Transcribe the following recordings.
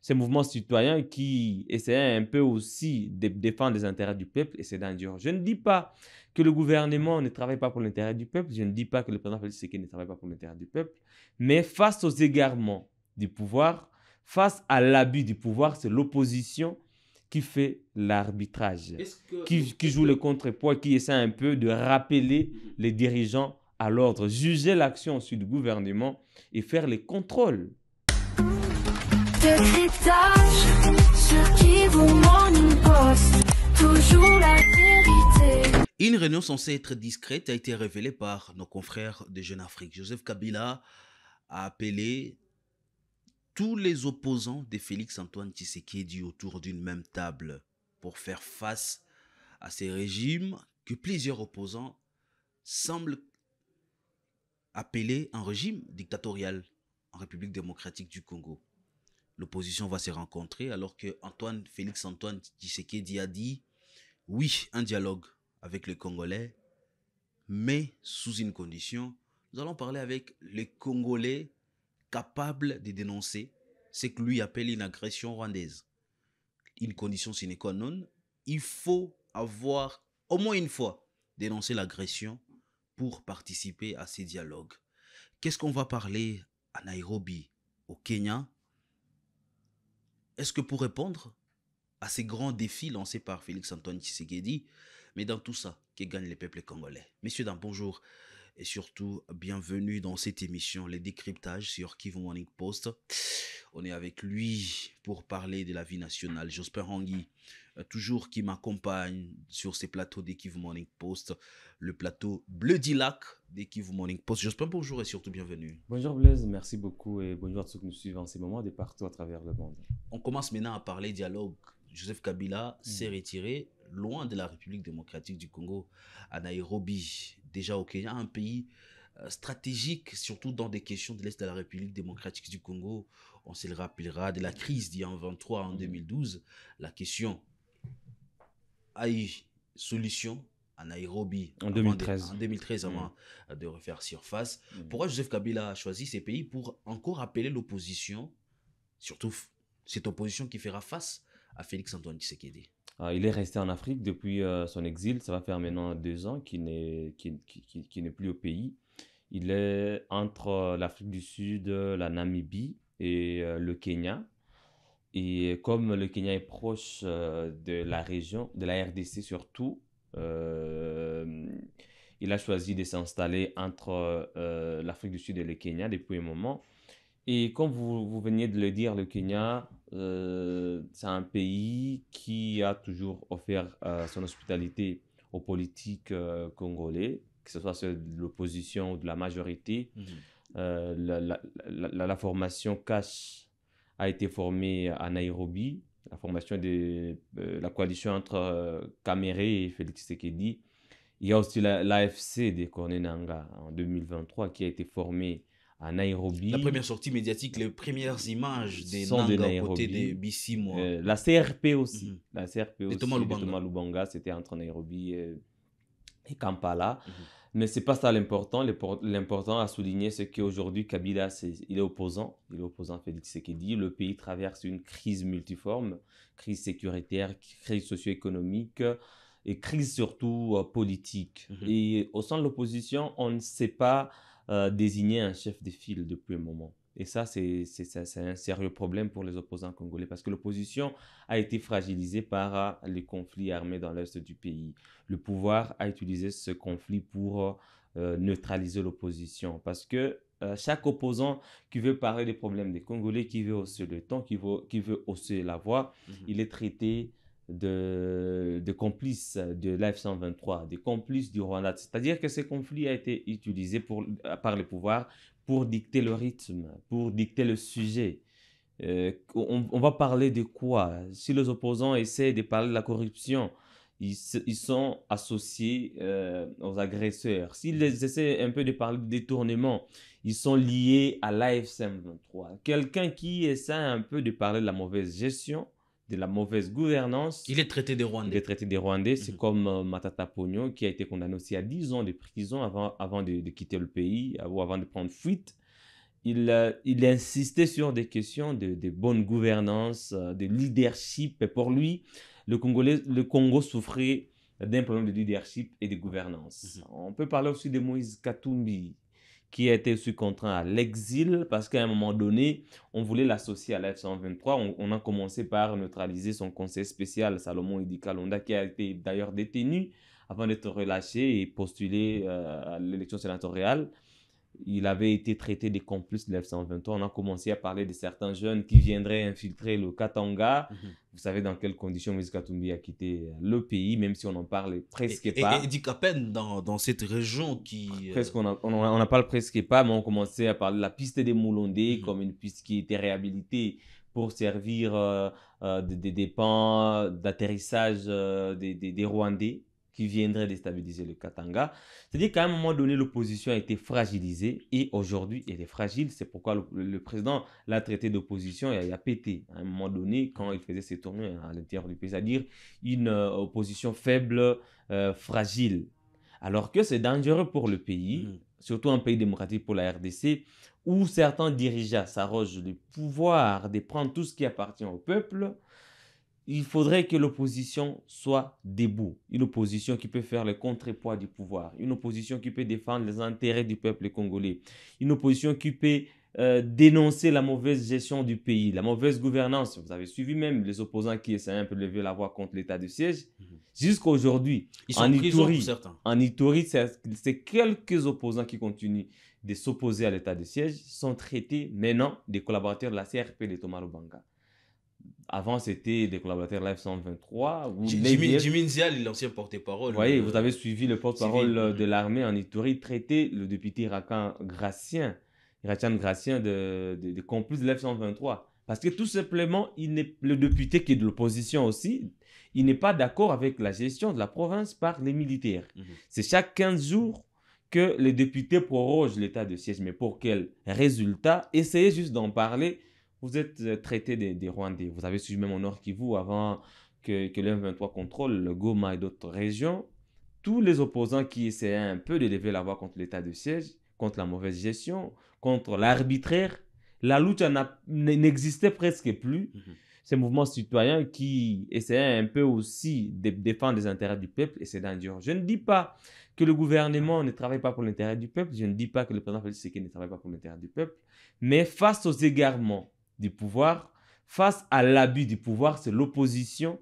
ces mouvements citoyens qui essayaient un peu aussi de défendre les intérêts du peuple, et c'est dangereux. Je ne dis pas que le gouvernement ne travaille pas pour l'intérêt du peuple, je ne dis pas que le président Félix Tshisekedi ne travaille pas pour l'intérêt du peuple, mais face aux égarements du pouvoir, face à l'abus du pouvoir, c'est l'opposition qui fait l'arbitrage, qui joue le contrepoids, qui essaie un peu de rappeler les dirigeants à l'ordre, juger l'action aussi du gouvernement et faire les contrôles. Une réunion censée être discrète a été révélée par nos confrères de Jeune Afrique. Joseph Kabila a appelé tous les opposants de Félix-Antoine Tshisekedi autour d'une même table pour faire face à ces régimes que plusieurs opposants semblent appeler un régime dictatorial en République démocratique du Congo. L'opposition va se rencontrer alors que Félix-Antoine Tshisekedi a dit oui, un dialogue avec les Congolais, mais sous une condition. Nous allons parler avec les Congolais capables de dénoncer ce que lui appelle une agression rwandaise. Une condition sine qua non, il faut avoir au moins une fois dénoncé l'agression pour participer à ces dialogues. Qu'est-ce qu'on va parler à Nairobi, au Kenya? Est-ce que pour répondre à ces grands défis lancés par Félix-Antoine Tshisekedi, mais dans tout ça, que gagnent les peuples congolais? Messieurs, dames, bonjour et surtout bienvenue dans cette émission, les décryptages sur Kivu Morning Post. On est avec lui pour parler de la vie nationale. Josper Hangui, toujours qui m'accompagne sur ces plateaux des Kivu Morning Post, le plateau Bleu Dilac des Kivu Morning Post. Josper, bonjour et surtout bienvenue. Bonjour Blaise, merci beaucoup et bonjour à ceux qui nous suivent en ces moments de partout à travers le monde. On commence maintenant à parler dialogue. Joseph Kabila s'est retiré loin de la République démocratique du Congo, à Nairobi, déjà au Kenya, un pays stratégique, surtout dans des questions de l'Est de la République démocratique du Congo. On se le rappellera de la crise d'il y a 23 en 2012. La question a eu solution à Nairobi en 2013, avant de refaire surface. Pourquoi Joseph Kabila a choisi ces pays? Pour encore appeler l'opposition, surtout cette opposition qui fera face à Félix-Antoine Tshisekedi. Il est resté en Afrique depuis son exil. Ça va faire maintenant 2 ans qu'il n'est plus au pays. Il est entre l'Afrique du Sud, la Namibie et le Kenya. Et comme le Kenya est proche de la région, de la RDC surtout, il a choisi de s'installer entre l'Afrique du Sud et le Kenya depuis un moment. Et comme vous veniez de le dire, le Kenya, c'est un pays qui a toujours offert son hospitalité aux politiques congolais, que ce soit ceux de l'opposition ou de la majorité. La formation CASH a été formée à Nairobi, la formation de la coalition entre Kamere et Félix Tshisekedi. Il y a aussi l'AFC de Corneille Nangaa en 2023 qui a été formée à Nairobi. La première sortie médiatique, les premières images des Nangaa aux côtés de Bissimo. La CRP aussi. La CRP de aussi, Thomas Lubanga. de Thomas Lubanga, c'était entre Nairobi et Kampala. Mais ce n'est pas ça l'important. L'important à souligner, c'est qu'aujourd'hui, Kabila, il est opposant. Il est opposant à Félix Tshisekedi. Le pays traverse une crise multiforme, crise sécuritaire, crise socio-économique et crise surtout politique. Et au sein de l'opposition, on ne sait pas désigner un chef de file depuis un moment. Et ça, c'est un sérieux problème pour les opposants congolais parce que l'opposition a été fragilisée par les conflits armés dans l'est du pays. Le pouvoir a utilisé ce conflit pour neutraliser l'opposition parce que chaque opposant qui veut parler des problèmes des Congolais, qui veut hausser le ton, qui veut hausser la voix, il est traité de complices de l'AF-123, des complices du Rwanda. C'est-à-dire que ce conflit a été utilisé par le pouvoir pour dicter le rythme, pour dicter le sujet. On va parler de quoi? Si les opposants essaient de parler de la corruption, ils sont associés aux agresseurs. S'ils essaient un peu de parler de détournement, ils sont liés à l'AF-123. Quelqu'un qui essaie un peu de parler de la mauvaise gestion, de la mauvaise gouvernance. Il est traité des Rwandais. Il est traité des Rwandais. C'est comme Matata Pogno qui a été condamné aussi à 10 ans de prison avant de quitter le pays ou avant de prendre fuite. il insistait sur des questions de bonne gouvernance, de leadership. Et pour lui, le Congo souffrait d'un problème de leadership et de gouvernance. On peut parler aussi de Moïse Katumbi, qui a été aussi contraint à l'exil parce qu'à un moment donné, on voulait l'associer à la F-123. On a commencé par neutraliser son conseiller spécial, Salomon Idi Kalonda, qui a été d'ailleurs détenu avant d'être relâché et postulé à l'élection sénatoriale. Il avait été traité des complices de l'F-123. On a commencé à parler de certains jeunes qui viendraient infiltrer le Katanga. Vous savez dans quelles conditions Moïse Katumbi a quitté le pays, même si on n'en parle presque pas. Et dit qu'à peine dans cette région qui... Presque, on en parle presque pas, mais on commençait à parler de la piste des Moulondés comme une piste qui était réhabilitée pour servir des dépens d'atterrissage des Rwandais qui viendraient déstabiliser le Katanga. C'est-à-dire qu'à un moment donné, l'opposition a été fragilisée et aujourd'hui, elle est fragile. C'est pourquoi le président l'a traité d'opposition et a pété à un moment donné quand il faisait ses tournées à l'intérieur du pays. C'est-à-dire une opposition faible, fragile. Alors que c'est dangereux pour le pays, surtout un pays démocratique pour la RDC, où certains dirigeants s'arrogent le pouvoir de prendre tout ce qui appartient au peuple. Il faudrait que l'opposition soit debout. Une opposition qui peut faire le contrepoids du pouvoir. Une opposition qui peut défendre les intérêts du peuple congolais. Une opposition qui peut dénoncer la mauvaise gestion du pays, la mauvaise gouvernance. Vous avez suivi même les opposants qui essaient un peu de lever la voix contre l'état de siège. Jusqu'à aujourd'hui, en Ituri, c'est quelques opposants qui continuent de s'opposer à l'état de siège sont traités maintenant des collaborateurs de la CRP de Thomas Lubanga. Avant, c'était des collaborateurs Live 123. Jimmy Nzial, l'ancien porte-parole. Vous voyez, vous avez suivi le porte-parole de l'armée en Ituri traiter le député Rakan Gracien de complice de Live 123. Parce que tout simplement, le député qui est de l'opposition aussi, il n'est pas d'accord avec la gestion de la province par les militaires. C'est chaque 15 jours que les députés prorogent l'état de siège. Mais pour quel résultat? Essayez juste d'en parler. Vous êtes traité des Rwandais. Vous avez suivi même au Nord Kivu avant que l'M23 contrôle le Goma et d'autres régions. Tous les opposants qui essayaient un peu de lever la voix contre l'état de siège, contre la mauvaise gestion, contre l'arbitraire, la lutte n'existait presque plus. Ces mouvements citoyens qui essayaient un peu aussi de défendre les intérêts du peuple, et c'est dangereux. Je ne dis pas que le gouvernement ne travaille pas pour l'intérêt du peuple, je ne dis pas que le président Félix Tshisekedi ne travaille pas pour l'intérêt du peuple, mais face aux égarements du pouvoir, face à l'abus du pouvoir, c'est l'opposition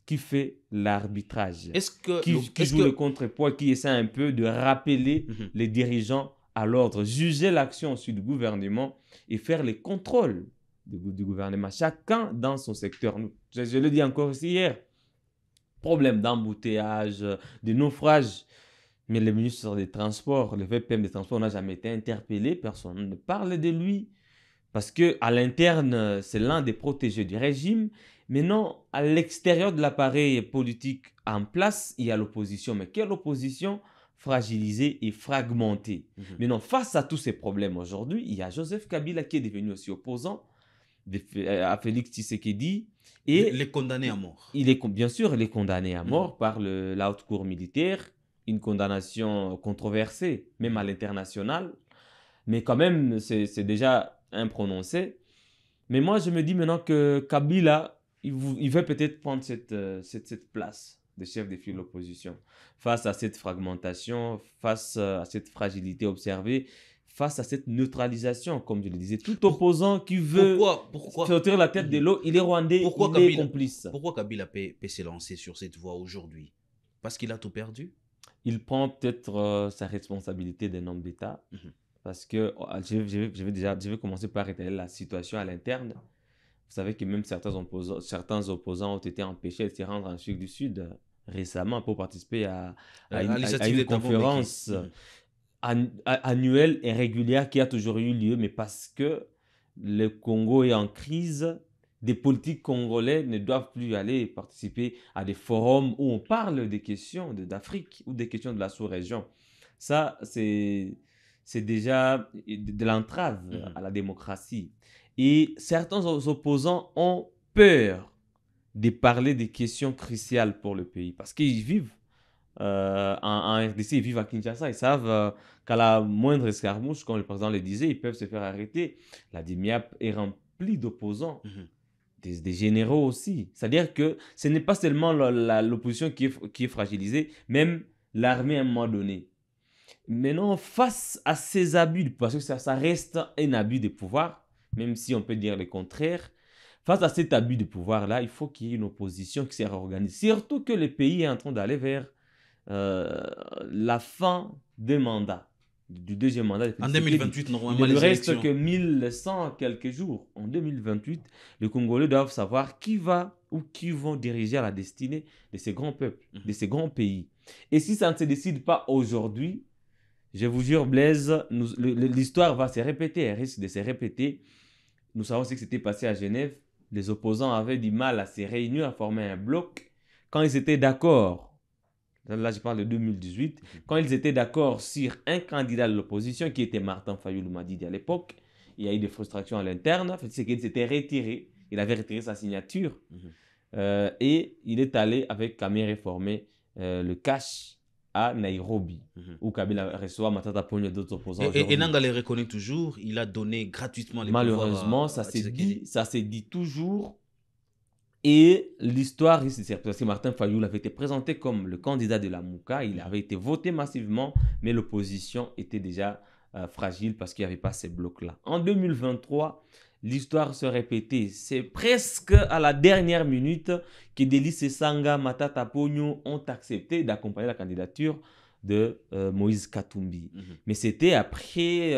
qui fait l'arbitrage, qui joue le contrepoids, qui essaie un peu de rappeler les dirigeants à l'ordre, juger l'action aussi du gouvernement et faire les contrôles du gouvernement, chacun dans son secteur. Je le dis encore ici hier, problème d'embouteillage, de naufrage, mais le ministre des Transports, le VPM des Transports n'a jamais été interpellé, personne ne parle de lui. Parce qu'à l'interne, c'est l'un des protégés du régime. Mais non, à l'extérieur de l'appareil politique en place, il y a l'opposition. Mais quelle opposition fragilisée et fragmentée. Mais non, face à tous ces problèmes aujourd'hui, il y a Joseph Kabila qui est devenu aussi opposant à Félix Tshisekedi. Et les condamné à mort. Bien sûr, il est condamné à mort par la haute cour militaire. Une condamnation controversée, même à l'international. Mais quand même, c'est déjà imprononcé. Mais moi, je me dis maintenant que Kabila, il veut peut-être prendre cette place de chef de file de l'opposition. Face à cette fragmentation, face à cette fragilité observée, face à cette neutralisation, comme je le disais, tout opposant qui veut sortir la tête de l'eau, il est rwandais, il est complice. Pourquoi Kabila peut se lancer sur cette voie aujourd'hui? Parce qu'il a tout perdu? Il prend peut-être sa responsabilité d'un homme d'État. Parce que je vais commencer par étaler la situation à l'interne. Vous savez que même certains opposants ont été empêchés de se rendre en Afrique du Sud récemment pour participer à une conférence annuelle et régulière qui a toujours eu lieu, mais parce que le Congo est en crise, des politiques congolais ne doivent plus aller participer à des forums où on parle des questions d'Afrique ou des questions de la sous-région. Ça, c'est déjà de l'entrave à la démocratie. Et certains opposants ont peur de parler des questions cruciales pour le pays parce qu'ils vivent en RDC, ils vivent à Kinshasa. Ils savent qu'à la moindre escarmouche, comme le président le disait, ils peuvent se faire arrêter. La DIMIAP est remplie d'opposants. Des généraux aussi. C'est-à-dire que ce n'est pas seulement l'opposition qui est fragilisée, même l'armée à un moment donné. Maintenant, face à ces abus, parce que ça reste un abus de pouvoir, même si on peut dire le contraire, face à cet abus de pouvoir-là, il faut qu'il y ait une opposition qui se réorganise. Surtout que le pays est en train d'aller vers la fin des mandats, du deuxième mandat. En 2028, normalement, il ne les reste élections. que 1100 quelques jours. En 2028, les Congolais doivent savoir qui va ou qui vont diriger la destinée de ces grands peuples, de ces grands pays. Et si ça ne se décide pas aujourd'hui, je vous jure, Blaise, l'histoire va se répéter, elle risque de se répéter. Nous savons ce qui s'était passé à Genève. Les opposants avaient du mal à se réunir, à former un bloc. Quand ils étaient d'accord, là je parle de 2018, quand ils étaient d'accord sur un candidat de l'opposition qui était Martin Fayoulou Madidi à l'époque, il y a eu des frustrations à l'interne. C'est qu'il s'était retiré, il avait retiré sa signature et il est allé avec Kamere former le cash à Nairobi, où Kabila reçoit Matata Ponyo et d'autres opposants. Et Nanga les reconnaît toujours, il a donné gratuitement les pouvoirs. Malheureusement, ça s'est dit toujours. Et l'histoire, parce que Martin Fayoulou avait été présenté comme le candidat de la Mouka, il avait été voté massivement, mais l'opposition était déjà fragile parce qu'il n'y avait pas ces blocs-là. En 2023, l'histoire se répétait. C'est presque à la dernière minute que Délice Sanga, Matata Ponyo ont accepté d'accompagner la candidature de Moïse Katumbi. Mais c'était après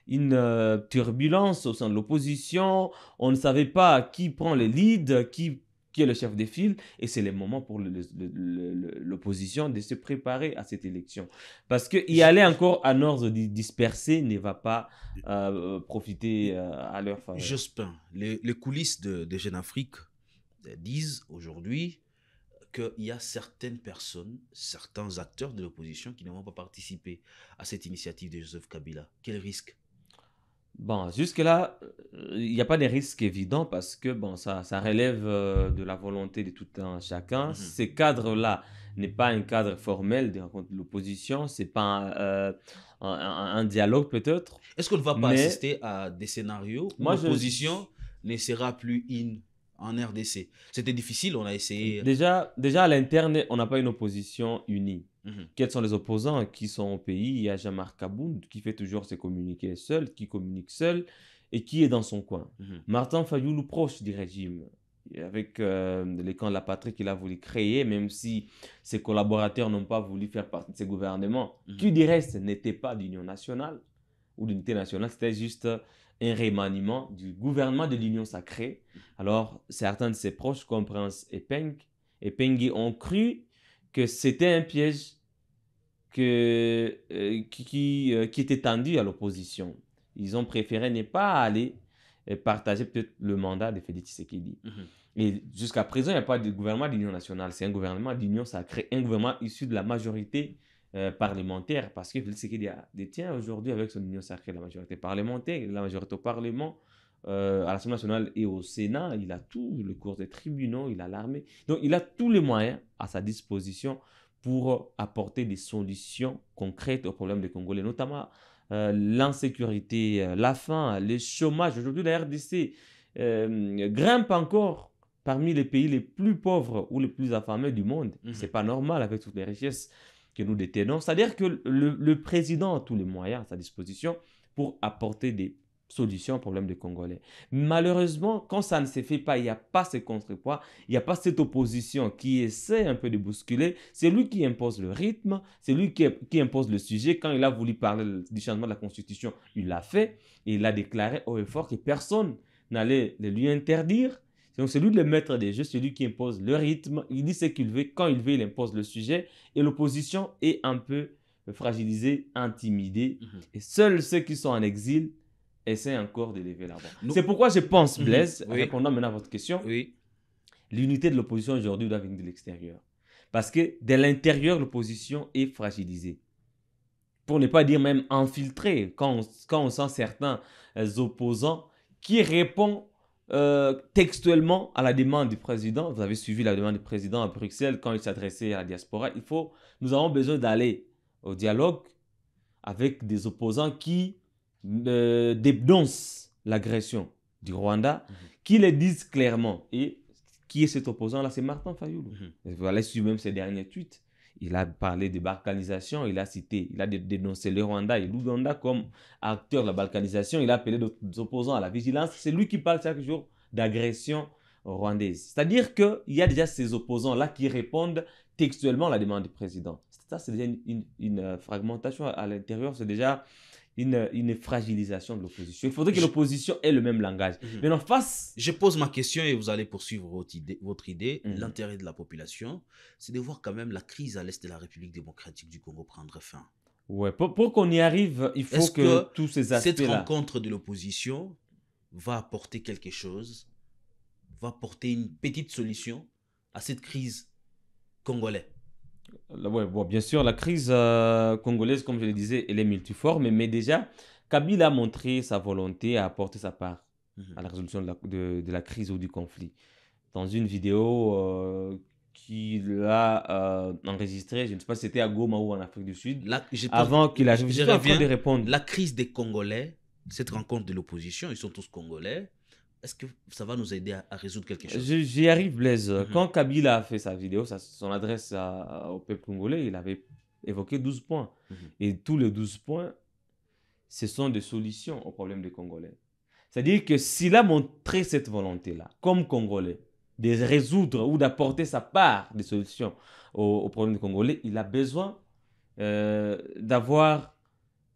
une turbulence au sein de l'opposition. On ne savait pas qui prend le lead, qui est le chef des files. Et c'est le moment pour l'opposition de se préparer à cette élection. Parce qu'y aller encore à ordre dispersé ne va pas profiter à leur faveur. Jospin, les coulisses de Jeune Afrique disent aujourd'hui qu'il y a certaines personnes, certains acteurs de l'opposition qui ne vont pas participer à cette initiative de Joseph Kabila. Quel risque? Bon, jusque-là, il n'y a pas de risque évident parce que bon, ça relève de la volonté de tout un chacun. Ces cadres-là n'est pas un cadre formel de rencontre de l'opposition, c'est pas un dialogue peut-être. Est-ce qu'on ne va pas assister à des scénarios où l'opposition ne sera plus en RDC? C'était difficile, on a essayé. Déjà à l'interne, on n'a pas une opposition unie. Quels sont les opposants qui sont au pays? Il y a Jean-Marc Kabound qui fait toujours ses communiqués seul, qui communique seul et qui est dans son coin. Martin Fayoulou, proche du régime, avec les camps de la patrie qu'il a voulu créer, même si ses collaborateurs n'ont pas voulu faire partie de ces gouvernements, qui du reste n'était pas d'union nationale ou d'unité nationale, c'était juste un remaniement du gouvernement de l'Union sacrée. Alors, certains de ses proches, comme Prince Epengi, ont cru que c'était un piège qui était tendu à l'opposition. Ils ont préféré ne pas aller partager peut-être le mandat de Félix Tshisekedi. Et jusqu'à présent, il n'y a pas de gouvernement d'union nationale. C'est un gouvernement d'union sacrée, un gouvernement issu de la majorité parlementaire, parce que Félix Tshisekedi détient aujourd'hui avec son union sacrée la majorité parlementaire, la majorité au Parlement, à l'Assemblée nationale et au Sénat. Il a tout, le cours des tribunaux, il a l'armée. Donc, il a tous les moyens à sa disposition pour apporter des solutions concrètes aux problèmes des Congolais, notamment l'insécurité, la faim, le chômage. Aujourd'hui, la RDC grimpe encore parmi les pays les plus pauvres ou les plus affamés du monde. C'est pas normal avec toutes les richesses que nous détenons. C'est-à-dire que le président a tous les moyens à sa disposition pour apporter des solution au problème des Congolais. Malheureusement, quand ça ne se fait pas, il n'y a pas ce contrepoids, il n'y a pas cette opposition qui essaie un peu de bousculer. C'est lui qui impose le rythme, c'est lui qui impose le sujet. Quand il a voulu parler du changement de la Constitution, il l'a fait et il a déclaré haut et fort que personne n'allait le lui interdire. Donc c'est lui le maître des jeux, c'est lui qui impose le rythme, il dit ce qu'il veut, quand il veut, il impose le sujet et l'opposition est un peu fragilisée, intimidée. Et seuls ceux qui sont en exil essaie encore d'élever la voix. C'est pourquoi je pense, Blaise, répondant maintenant à votre question, l'unité de l'opposition aujourd'hui doit venir de l'extérieur. Parce que de l'intérieur, l'opposition est fragilisée. Pour ne pas dire même infiltrée, quand on sent certains opposants qui répondent textuellement à la demande du président. Vous avez suivi la demande du président à Bruxelles quand il s'adressait à la diaspora. Nous avons besoin d'aller au dialogue avec des opposants qui dénoncent l'agression du Rwanda, qui le disent clairement. Et qui est cet opposant-là? C'est Martin Fayoulou. Vous allez suivre même ses derniers tweets. Il a parlé de balkanisation, il a dénoncé le Rwanda et l'Ouganda comme acteurs de la balkanisation. Il a appelé d'autres opposants à la vigilance. C'est lui qui parle chaque jour d'agression rwandaise. C'est-à-dire qu'il y a déjà ces opposants-là qui répondent textuellement à la demande du président. Ça, c'est déjà une fragmentation à l'intérieur, c'est déjà une fragilisation de l'opposition. Il faudrait que l'opposition ait le même langage. Mais en face... Je pose ma question et vous allez poursuivre votre idée. L'intérêt de la population, c'est de voir quand même la crise à l'est de la République démocratique du Congo prendre fin. Ouais, pour qu'on y arrive, il faut que tous ces aspects-là... Cette rencontre de l'opposition va apporter quelque chose, va apporter une petite solution à cette crise congolaise? Ouais, bon, bien sûr, la crise congolaise, comme je le disais, elle est multiforme, mais déjà, Kabila a montré sa volonté à apporter sa part à la résolution de la crise ou du conflit. Dans une vidéo qu'il a enregistrée, je ne sais pas si c'était à Goma ou en Afrique du Sud, avant qu'il arrive, je reviens de répondre. La crise des Congolais, cette rencontre de l'opposition, ils sont tous Congolais. Est-ce que ça va nous aider à résoudre quelque chose? J'y arrive, Blaise. Quand Kabila a fait sa vidéo, son adresse au peuple congolais, il avait évoqué 12 points. Et tous les 12 points, ce sont des solutions aux problèmes des Congolais. C'est-à-dire que s'il a montré cette volonté-là, comme Congolais, de résoudre ou d'apporter sa part des solutions aux problèmes des Congolais, il a besoin d'avoir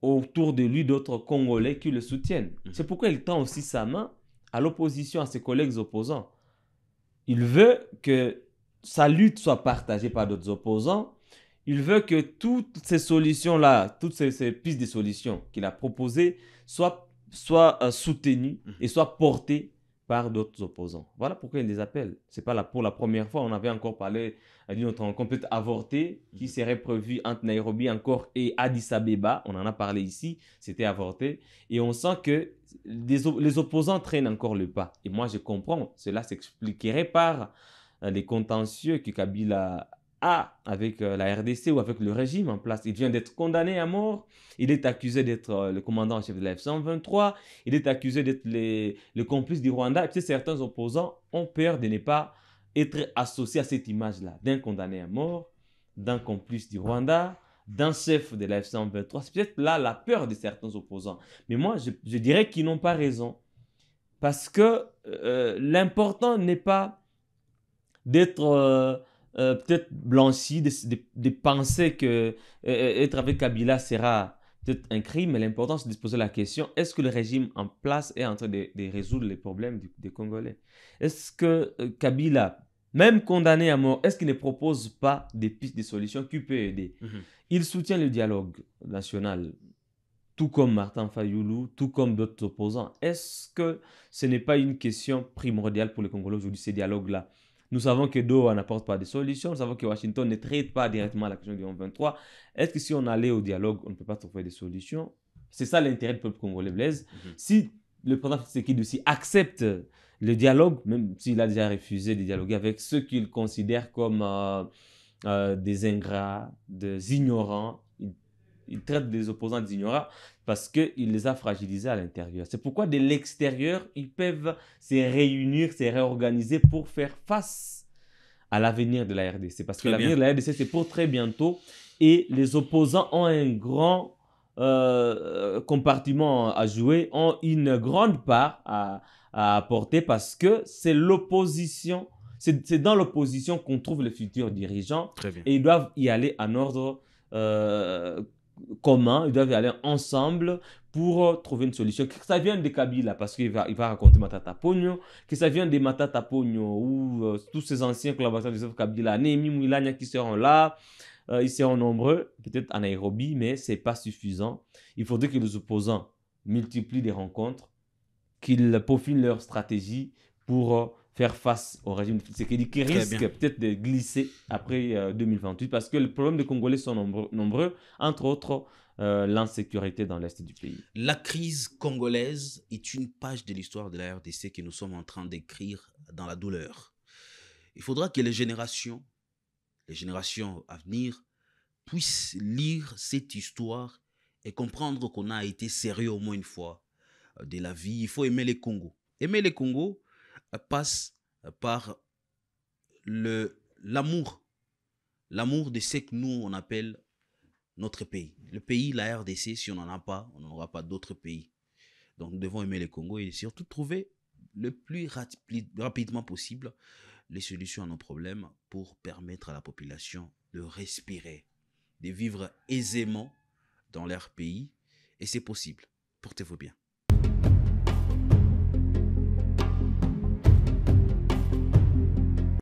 autour de lui d'autres Congolais qui le soutiennent. C'est pourquoi il tend aussi sa main à l'opposition, à ses collègues opposants. Il veut que sa lutte soit partagée par d'autres opposants. Il veut que toutes ces solutions-là, toutes ces pistes de solutions qu'il a proposées soient soutenues et soient portées par d'autres opposants. Voilà pourquoi il les appelle. Ce n'est pas pour la première fois. On avait encore parlé d'une autre rencontre peut-être avortée qui serait prévue entre Nairobi encore et Addis Abeba. On en a parlé ici. C'était avorté. Et on sent que les opposants traînent encore le pas. Et moi, je comprends. Cela s'expliquerait par les contentieux que Kabila a avec la RDC ou avec le régime en place. Il vient d'être condamné à mort. Il est accusé d'être le commandant en chef de la F-123. Il est accusé d'être le complice du Rwanda. Et puis certains opposants ont peur de ne pas être associés à cette image-là, d'un condamné à mort, d'un complice du Rwanda, d'un chef de la F-123. C'est peut-être là la peur de certains opposants. Mais moi, je dirais qu'ils n'ont pas raison. Parce que l'important n'est pas d'être peut-être blanchi, de penser que être avec Kabila sera peut-être un crime, mais l'important c'est de se poser la question, est-ce que le régime en place est en train de résoudre les problèmes des Congolais? Est-ce que Kabila, même condamné à mort, est-ce qu'il ne propose pas des pistes de solutions qui peuvent aider? Il soutient le dialogue national, tout comme Martin Fayoulou, tout comme d'autres opposants. Est-ce que ce n'est pas une question primordiale pour les Congolais aujourd'hui, ces dialogues-là? Nous savons que Doha n'apporte pas de solutions. Nous savons que Washington ne traite pas directement la question du 23. Est-ce que si on allait au dialogue, on ne peut pas trouver des solutions? C'est ça l'intérêt du peuple congolais, Blaise. Si le président Tshisekedi aussi accepte le dialogue, même s'il a déjà refusé de dialoguer avec ceux qu'il considère comme des ingrats, des ignorants, il traite des opposants d'ignorants parce qu'il les a fragilisés à l'intérieur. C'est pourquoi de l'extérieur, ils peuvent se réunir, se réorganiser pour faire face à l'avenir de la RDC. Parce que l'avenir de la RDC, c'est pour très bientôt. Et les opposants ont un grand compartiment à jouer, ont une grande part à apporter parce que c'est l'opposition. C'est dans l'opposition qu'on trouve les futurs dirigeants. Et ils doivent y aller en ordre commun, ils doivent aller ensemble pour trouver une solution. Que ça vienne de Kabila, parce qu'il va raconter Matata Pogno, que ça vienne de Matata Pogno, ou tous ces anciens collaborateurs de Joseph Kabila, Némi Mouilania qui seront là, ils seront nombreux, peut-être à Nairobi, mais ce n'est pas suffisant. Il faudrait que les opposants multiplient des rencontres, qu'ils peaufinent leur stratégie pour faire face au régime de Tshisekedi qui risque peut-être de glisser après 2028 parce que les problèmes des Congolais sont nombreux, entre autres l'insécurité dans l'est du pays. La crise congolaise est une page de l'histoire de la RDC que nous sommes en train d'écrire dans la douleur. Il faudra que les générations à venir, puissent lire cette histoire et comprendre qu'on a été sérieux au moins une fois de la vie. Il faut aimer les Congos. Aimer les Congos passe par l'amour. L'amour de ce que nous, on appelle notre pays. Le pays, la RDC, si on n'en a pas, on n'en aura pas d'autres pays. Donc nous devons aimer les Congos et surtout trouver le plus rapidement possible les solutions à nos problèmes pour permettre à la population de respirer, de vivre aisément dans leur pays. Et c'est possible. Portez-vous bien.